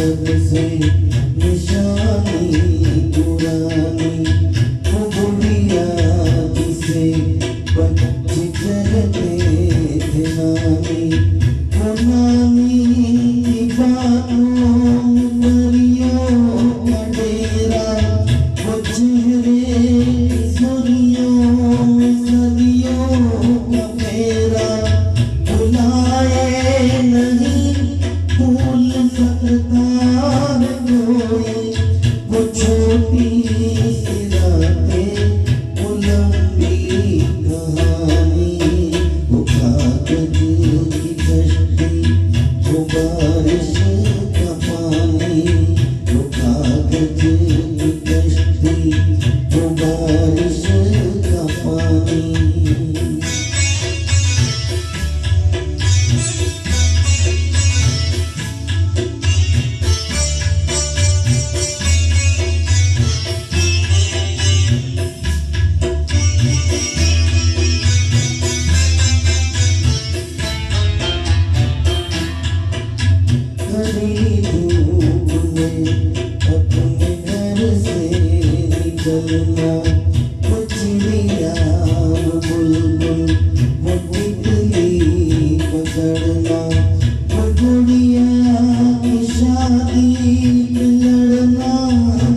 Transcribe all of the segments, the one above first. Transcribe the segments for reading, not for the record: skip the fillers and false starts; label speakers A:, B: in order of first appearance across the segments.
A: सबसे निशानी पुरानी वो बुढ़िया जिसे बच्चे चलते थे नानी वो नानी की बातों परियों का डेरा वो चेहरे सुनियों सदियों का फेरा बुलाए नहीं भूल सकता है कोई वो छोटी सी रातें वो लंबी कहानी वो कागज की कश्ती वो बारिश का पानी वो कागज की कश्ती वो बारिश का पानी कड़ी धूप में अपने घर से निकलना वो चिड़िया वो बुलबुल वो तितली पकड़ना वो गुड़िया की शादी पे लड़ना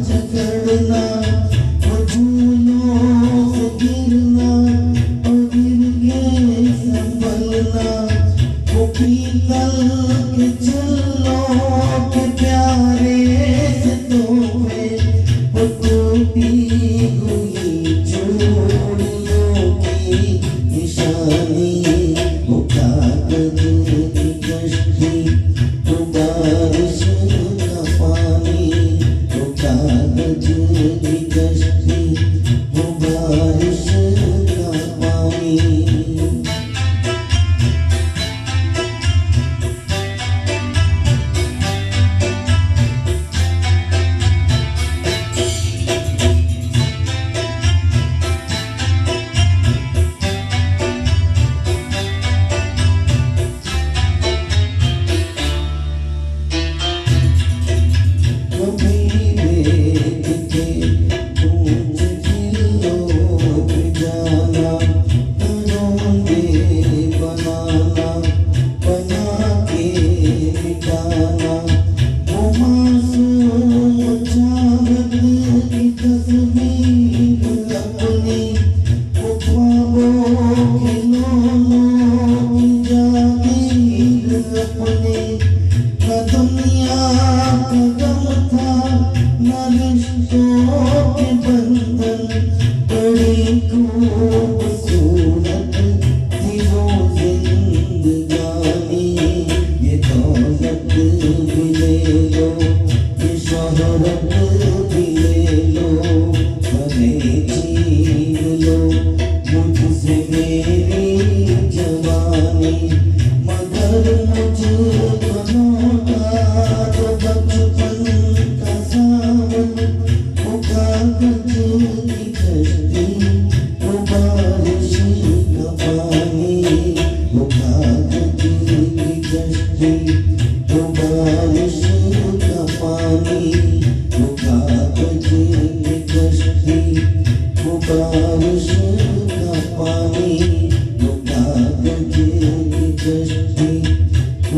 A: झगड़ना वो झूलों से गिरना और गिर के संभलना वो पीतल के चल्लों के प्यारे से तोहफे वो टूटी हुई चूड़ियों की निशानी वो कागज की कश्ती वो बारिश का पानी वो कागज की कश्ती वो बारिश का पानी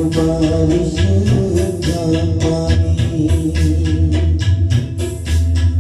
A: बारिश का पानी